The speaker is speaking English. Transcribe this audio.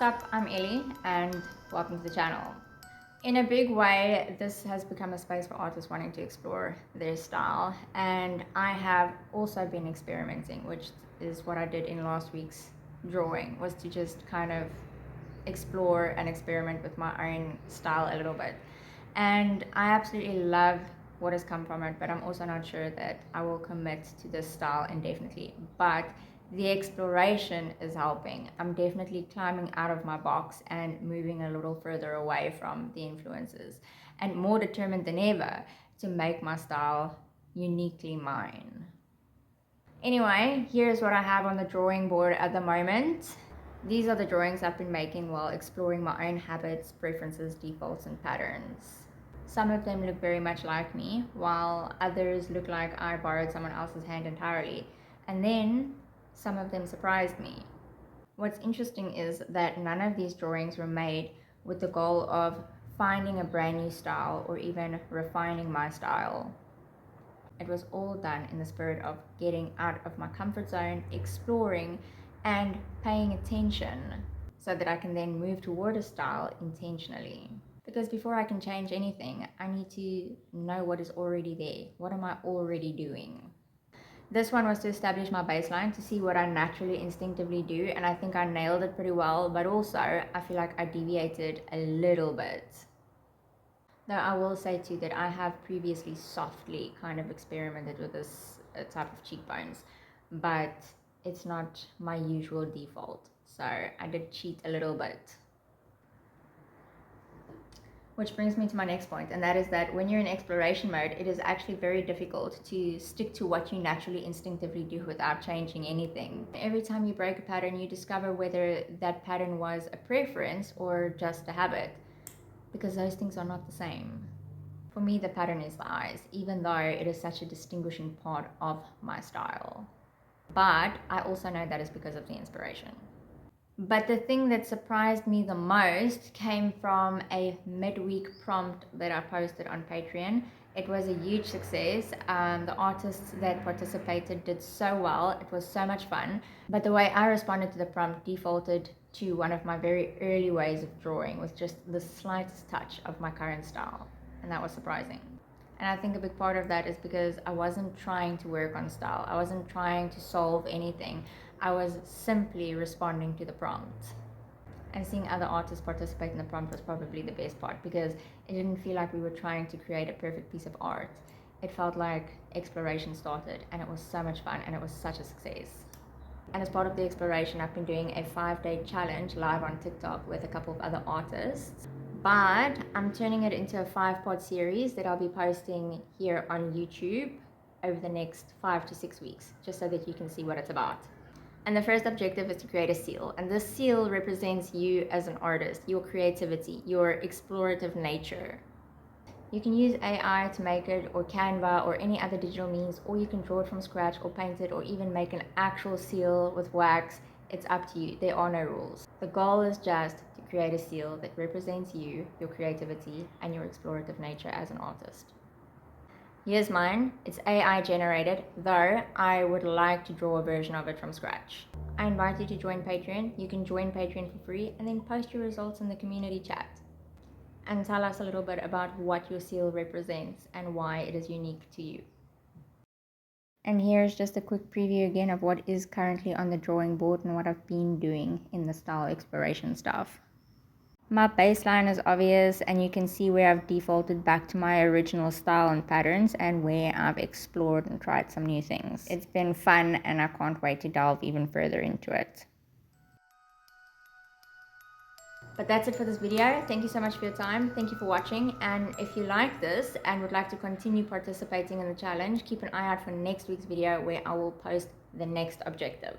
Sup, I'm Ellie and welcome to the channel. In a big way, this has become a space for artists wanting to explore their style, and I have also been experimenting, which is what I did in last week's drawing, was to just kind of explore and experiment with my own style a little bit. And I absolutely love what has come from it, but I'm also not sure that I will commit to this style indefinitely. But the exploration is helping. I'm definitely climbing out of my box and moving a little further away from the influences, and more determined than ever to make my style uniquely mine. Anyway, here's what I have on the drawing board at the moment. These are the drawings I've been making while exploring my own habits, preferences, defaults, and patterns. Some of them look very much like me, while others look like I borrowed someone else's hand entirely. And then some of them surprised me. What's interesting is that none of these drawings were made with the goal of finding a brand new style or even refining my style. It was all done in the spirit of getting out of my comfort zone, exploring, and paying attention so that I can then move toward a style intentionally. Because before I can change anything, I need to know what is already there. What am I already doing? This one was to establish my baseline, to see what I naturally instinctively do, and I think I nailed it pretty well, but also I feel like I deviated a little bit. Though I will say too that I have previously softly kind of experimented with this type of cheekbones, but it's not my usual default, so I did cheat a little bit. Which brings me to my next point, and that is that when you're in exploration mode, it is actually very difficult to stick to what you naturally instinctively do without changing anything. Every time you break a pattern, you discover whether that pattern was a preference or just a habit, because those things are not the same. For me, the pattern is the eyes, even though it is such a distinguishing part of my style. But I also know that is because of the inspiration. But the thing that surprised me the most came from a midweek prompt that I posted on Patreon. It was a huge success. The artists that participated did so well. It was so much fun. But the way I responded to the prompt defaulted to one of my very early ways of drawing, with just the slightest touch of my current style. And that was surprising. And I think a big part of that is because I wasn't trying to work on style. I wasn't trying to solve anything. I was simply responding to the prompt. And seeing other artists participate in the prompt was probably the best part, because it didn't feel like we were trying to create a perfect piece of art. It felt like exploration started, and it was so much fun, and it was such a success. And as part of the exploration, I've been doing a 5-day challenge live on TikTok with a couple of other artists. But I'm turning it into a 5-part series that I'll be posting here on YouTube over the next 5 to 6 weeks, just so that you can see what it's about. And the first objective is to create a seal. And this seal represents you as an artist, your creativity, your explorative nature. You can use AI to make it, or Canva, or any other digital means, or you can draw it from scratch, or paint it, or even make an actual seal with wax. It's up to you. There are no rules. The goal is just to create a seal that represents you, your creativity, and your explorative nature as an artist. Here's mine. It's AI generated, though I would like to draw a version of it from scratch. I invite you to join Patreon. You can join Patreon for free and then post your results in the community chat. And tell us a little bit about what your seal represents and why it is unique to you. And here's just a quick preview again of what is currently on the drawing board and what I've been doing in the style exploration stuff. My baseline is obvious, and you can see where I've defaulted back to my original style and patterns, and where I've explored and tried some new things. It's been fun, and I can't wait to delve even further into it. But that's it for this video. Thank you so much for your time. Thank you for watching. And if you like this and would like to continue participating in the challenge, keep an eye out for next week's video, where I will post the next objective.